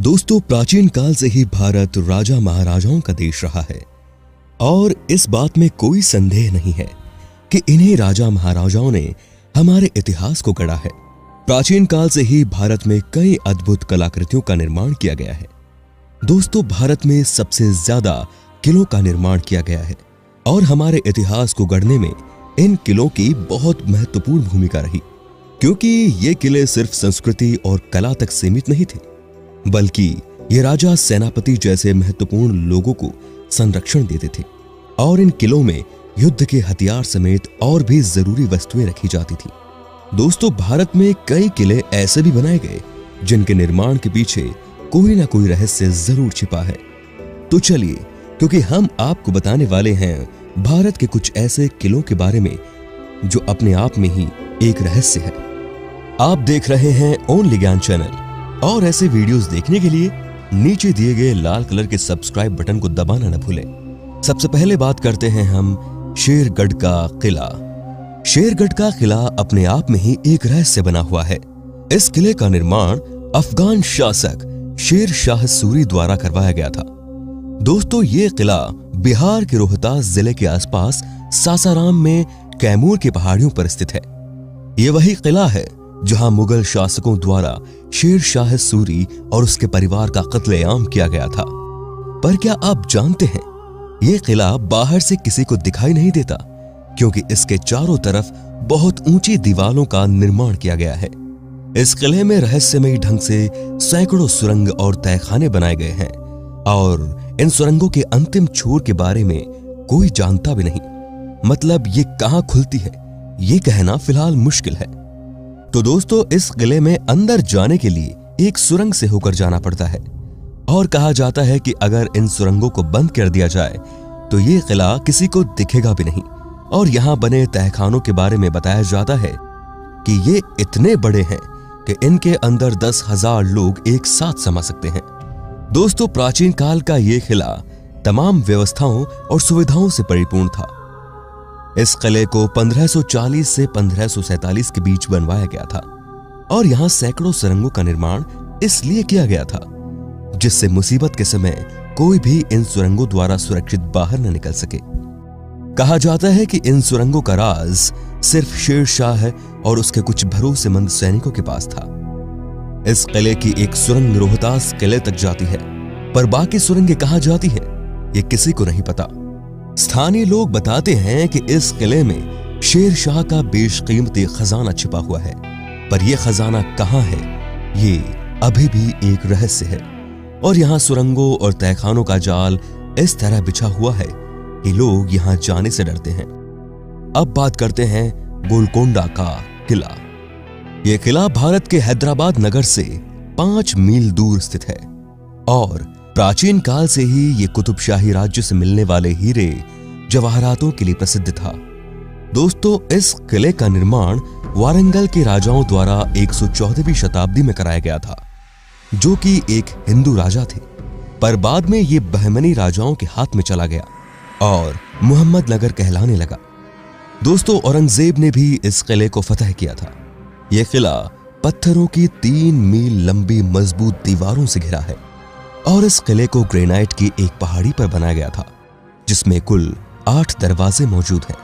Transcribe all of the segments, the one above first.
दोस्तों, प्राचीन काल से ही भारत राजा महाराजाओं का देश रहा है और इस बात में कोई संदेह नहीं है कि इन्हीं राजा महाराजाओं ने हमारे इतिहास को गढ़ा है। प्राचीन काल से ही भारत में कई अद्भुत कलाकृतियों का निर्माण किया गया है। दोस्तों, भारत में सबसे ज्यादा किलों का निर्माण किया गया है और हमारे इतिहास को गढ़ने में इन किलों की बहुत महत्वपूर्ण भूमिका रही, क्योंकि ये किले सिर्फ संस्कृति और कला तक सीमित नहीं थे, बल्कि ये राजा, सेनापति जैसे महत्वपूर्ण लोगों को संरक्षण देते थे और इन किलों में युद्ध के हथियार समेत और भी जरूरी वस्तुएं रखी जाती थी। दोस्तों, भारत में कई किले ऐसे भी बनाए गए जिनके निर्माण के पीछे कोई ना कोई रहस्य जरूर छिपा है। तो चलिए, क्योंकि हम आपको बताने वाले हैं भारत के कुछ ऐसे किलों के बारे में जो अपने आप में ही एक रहस्य है। आप देख रहे हैं ओनली ज्ञान चैनल और ऐसे वीडियोस देखने के लिए नीचे दिए गए लाल कलर के सब्सक्राइब बटन को दबाना न भूलें। सबसे पहले बात करते हैं हम शेरगढ़ का किला। शेरगढ़ का किला अपने आप में ही एक रहस्य बना हुआ है। इस किले का निर्माण अफगान शासक शेर शाह सूरी द्वारा करवाया गया था। दोस्तों, ये किला बिहार के रोहतास जिले के आसपास सासाराम में कैमूर की पहाड़ियों पर स्थित है। ये वही किला है जहां मुगल शासकों द्वारा शेर शाह सूरी और उसके परिवार का कत्लेआम किया गया था। पर क्या आप जानते हैं, यह किला बाहर से किसी को दिखाई नहीं देता, क्योंकि इसके चारों तरफ बहुत ऊंची दीवारों का निर्माण किया गया है। इस किले में रहस्यमयी ढंग से सैकड़ों सुरंग और तहखाने बनाए गए हैं और इन सुरंगों के अंतिम छोर के बारे में कोई जानता भी नहीं। मतलब ये कहां खुलती है, ये कहना फिलहाल मुश्किल है। तो दोस्तों, इस किले में अंदर जाने के लिए एक सुरंग से होकर जाना पड़ता है और कहा जाता है कि अगर इन सुरंगों को बंद कर दिया जाए तो ये किला किसी को दिखेगा भी नहीं। और यहां बने तहखानों के बारे में बताया जाता है कि ये इतने बड़े हैं कि इनके अंदर 10,000 लोग एक साथ समा सकते हैं। दोस्तों, प्राचीन काल का ये किला तमाम व्यवस्थाओं और सुविधाओं से परिपूर्ण था। इस किले को 1540 से 1547 के बीच बनवाया गया था और यहां सैकड़ों सुरंगों का निर्माण इसलिए किया गया था जिससे मुसीबत के समय कोई भी इन सुरंगों द्वारा सुरक्षित बाहर न निकल सके। कहा जाता है कि इन सुरंगों का राज सिर्फ शेर शाह और उसके कुछ भरोसेमंद सैनिकों के पास था। इस किले की एक सुरंग रोहतास किले तक जाती है, पर बाकी सुरंगें कहां जाती है ये किसी को नहीं पता। स्थानीय लोग बताते हैं कि इस किले में शेर शाह का बेशकीमती खजाना छिपा हुआ है, पर यह खजाना कहां है ये अभी भी एक रहस्य है। और यहां सुरंगों और तहखानों का जाल इस तरह बिछा हुआ है कि लोग यहां जाने से डरते हैं। अब बात करते हैं गोलकोंडा का किला। यह किला भारत के हैदराबाद नगर से 5 मील दूर स्थित है और प्राचीन काल से ही ये कुतुबशाही राज्य से मिलने वाले हीरे जवाहरातों के लिए प्रसिद्ध था। दोस्तों, इस किले का निर्माण वारंगल के राजाओं द्वारा 114वीं शताब्दी में कराया गया था, जो कि एक हिंदू राजा थे। पर बाद में ये बहमनी राजाओं के हाथ में चला गया और मुहम्मदनगर कहलाने लगा। दोस्तों, औरंगजेब ने भी इस किले को फतह किया था। यह किला पत्थरों की 3 मील लंबी मजबूत दीवारों से घिरा है और इस किले को ग्रेनाइट की एक पहाड़ी पर बनाया गया था, जिसमें कुल 8 दरवाजे मौजूद हैं।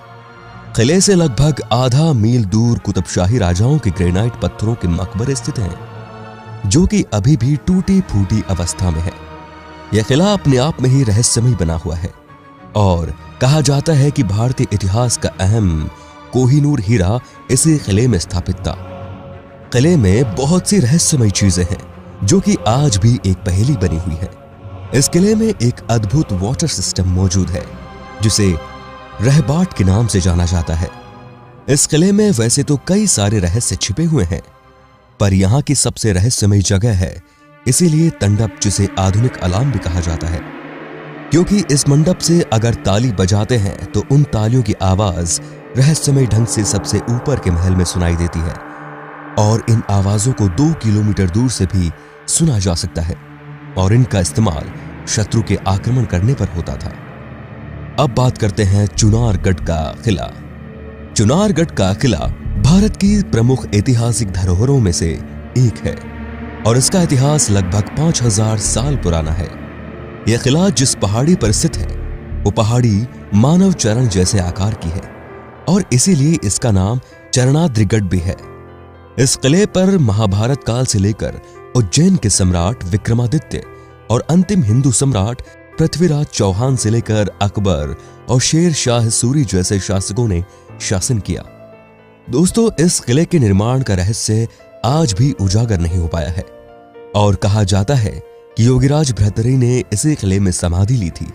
किले से लगभग आधा मील दूर कुतुबशाही राजाओं के ग्रेनाइट पत्थरों के मकबरे स्थित हैं, जो कि अभी भी टूटी फूटी अवस्था में है। यह किला अपने आप में ही रहस्यमय बना हुआ है और कहा जाता है कि भारतीय इतिहास का अहम कोहिनूर हीरा इसी किले में स्थापित था। किले में बहुत सी रहस्यमय चीजें हैं जो कि आज भी एक पहेली बनी हुई है। इस किले में एक अद्भुत वाटर सिस्टम मौजूद है जिसे रहबाट के नाम से जाना जाता है। इस किले में वैसे तो कई सारे रहस्य छिपे हुए हैं, पर यहां की सबसे रहस्यमयी जगह है, इसीलिए तंडप, जिसे आधुनिक अलार्म भी कहा जाता है, क्योंकि इस मंडप से अगर ताली बजाते हैं तो उन तालियों की आवाज रहस्यमय ढंग से सबसे ऊपर के महल में सुनाई देती है और इन आवाजों को 2 किलोमीटर दूर से भी सुना जा सकता है और इनका इस्तेमाल शत्रु के आक्रमण करने पर होता था। अब बात करते हैं चुनारगढ़ का किला। चुनारगढ़ का किला भारत की प्रमुख ऐतिहासिक धरोहरों में से एक है और इसका इतिहास लगभग 5000 साल पुराना है। यह किला जिस पहाड़ी पर स्थित है वो पहाड़ी मानव चरण जैसे आकार की है और इसीलिए इसका नाम चरणाद्रिगढ़ भी है। इस किले पर महाभारत काल से लेकर उज्जैन के सम्राट विक्रमादित्य और अंतिम हिंदू सम्राट पृथ्वीराज चौहान से लेकर अकबर और शेर शाह सूरी जैसे शासकों ने शासन किया। दोस्तों, इस किले के निर्माण का रहस्य आज भी उजागर नहीं हो पाया है और कहा जाता है कि योगीराज भृतृहरि ने इसी किले में समाधि ली थी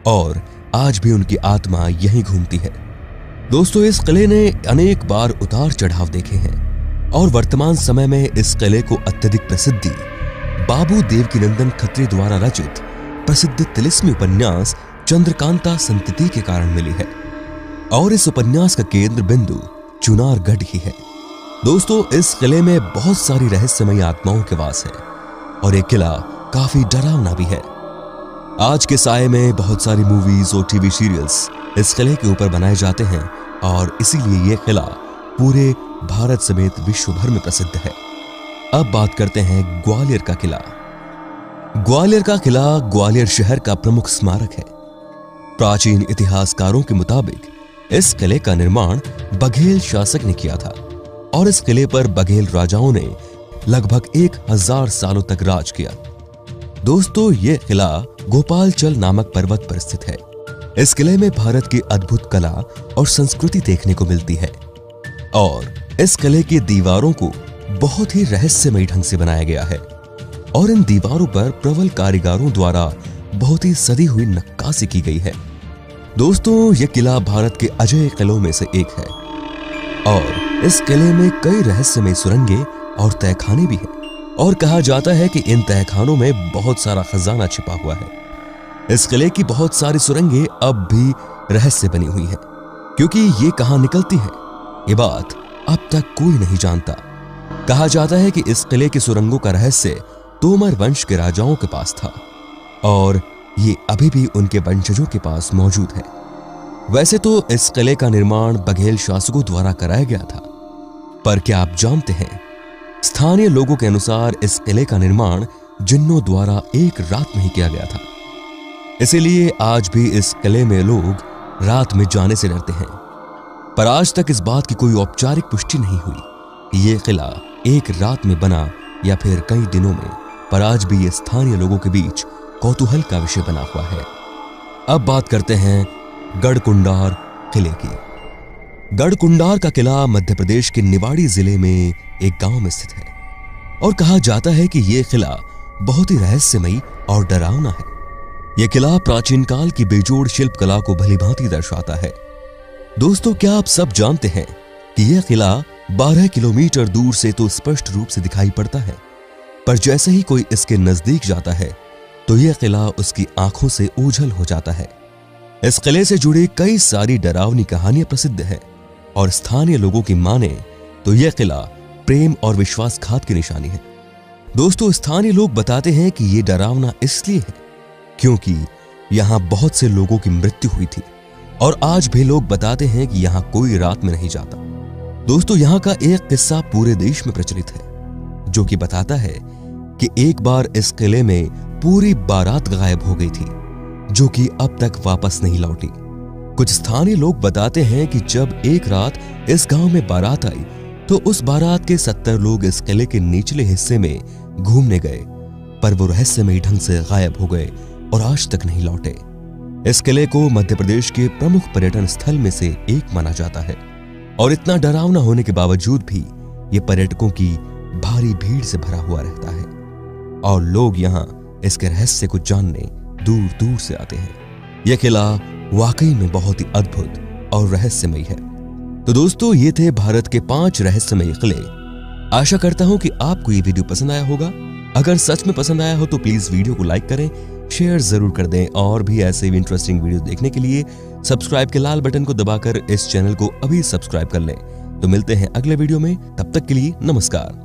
और आज भी उनकी आत्मा यहीं घूमती है। दोस्तों, इस किले ने अनेक बार उतार चढ़ाव देखे हैं और वर्तमान समय में इस किले को अत्यधिक प्रसिद्धि बाबू देवकीनंदन खत्री द्वारा रचित प्रसिद्ध तिलिस्मी उपन्यास चंद्रकांता संतति के कारण मिली है और इस उपन्यास का केंद्र बिंदु चुनारगढ़ ही है। दोस्तों, इस किले में बहुत सारी रहस्यमयी आत्माओं के वास है और यह किला काफी डरावना भी है। आज के साये में बहुत सारी मूवीज और टीवी सीरियल्स इस किले के ऊपर बनाए जाते हैं और इसीलिए यह किला पूरे भारत समेत विश्व भर में प्रसिद्ध है। अब बात करते हैं ग्वालियर का किला। ग्वालियर का किला ग्वालियर शहर का प्रमुख स्मारक है। प्राचीन इतिहासकारों के मुताबिक इस किले का निर्माण बघेल शासक ने किया था और इस किले पर बघेल राजाओं ने लगभग 1000 सालों तक राज किया। दोस्तों, यह किला गोपालचल नामक पर्वत पर स्थित है। इस किले में भारत की अद्भुत कला और संस्कृति देखने को मिलती है और इस किले की दीवारों को बहुत ही रहस्यमयी ढंग से बनाया गया है और इन दीवारों पर प्रबल कारीगरों द्वारा बहुत ही सदी हुई नक्काशी की गई है। दोस्तों, यह किला भारत के अजय किलों में से एक है और इस किले में कई रहस्यमय सुरंगें और तहखाने भी हैं और कहा जाता है कि इन तहखानों में बहुत सारा खजाना छिपा हुआ है। इस किले की बहुत सारी सुरंगें अब भी रहस्य बनी हुई हैं क्योंकि ये कहां निकलती है ये बात अब तक कोई नहीं जानता। कहा जाता है कि इस किले की सुरंगों का रहस्य तोमर वंश के राजाओं के पास था और ये अभी भी उनके वंशजों के पास मौजूद है। वैसे तो इस किले का निर्माण बघेल शासकों द्वारा कराया गया था, पर क्या आप जानते हैं स्थानीय लोगों के अनुसार इस किले का निर्माण जिन्नों द्वारा एक रात में ही किया गया था। इसीलिए आज भी इस किले में लोग रात में जाने से डरते हैं। पर आज तक इस बात की कोई औपचारिक पुष्टि नहीं हुई कि यह किला एक रात में बना या फिर कई दिनों में, पर आज भी ये स्थानीय लोगों के बीच कौतूहल का विषय बना हुआ है। अब बात करते हैं गढ़कुंडार किले की। गढ़कुंडार का किला मध्य प्रदेश के निवाड़ी जिले में एक गांव में स्थित है और कहा जाता है कि यह किला बहुत ही रहस्यमयी और डरावना है। यह किला प्राचीन काल की बेजोड़ शिल्प कला को भलीभांति दर्शाता है। दोस्तों, क्या आप सब जानते हैं कि यह किला 12 किलोमीटर दूर से तो स्पष्ट रूप से दिखाई पड़ता है, पर जैसे ही कोई इसके नजदीक जाता है तो यह किला उसकी आंखों से ओझल हो जाता है। इस किले से जुड़ी कई सारी डरावनी कहानियां प्रसिद्ध हैं और स्थानीय लोगों की माने तो यह किला प्रेम और विश्वासघात की निशानी है। दोस्तों, स्थानीय लोग बताते हैं कि यह डरावना इसलिए है क्योंकि यहां बहुत से लोगों की मृत्यु हुई थी और आज भी लोग बताते हैं कि यहां कोई रात में नहीं जाता। दोस्तों, यहां का एक किस्सा पूरे देश में प्रचलित है जो कि बताता है कि एक बार इस किले में पूरी बारात गायब हो गई थी जो कि अब तक वापस नहीं लौटी। कुछ स्थानीय लोग बताते हैं कि जब एक रात इस गांव में बारात आई तो उस बारात के 70 लोग इस किले के निचले हिस्से में घूमने गए, पर वो रहस्यमयी ढंग से गायब हो गए और आज तक नहीं लौटे। इस किले को मध्य प्रदेश के प्रमुख पर्यटन स्थल में से एक माना जाता है और इतना डरावना होने के बावजूद भी ये पर्यटकों की भारी भीड़ से भरा हुआ रहता है और लोग यहाँ इसके रहस्य को जानने दूर दूर से आते हैं। यह किला वाकई में बहुत ही अद्भुत और रहस्यमयी है। तो दोस्तों, ये थे भारत के 5 रहस्यमयी किले। आशा करता हूं कि आपको ये वीडियो पसंद आया होगा। अगर सच में पसंद आया हो तो प्लीज वीडियो को लाइक करें, शेयर जरूर कर दें और भी ऐसे इंटरेस्टिंग वीडियो देखने के लिए सब्सक्राइब के लाल बटन को दबाकर इस चैनल को अभी सब्सक्राइब कर लें। तो मिलते हैं अगले वीडियो में, तब तक के लिए नमस्कार।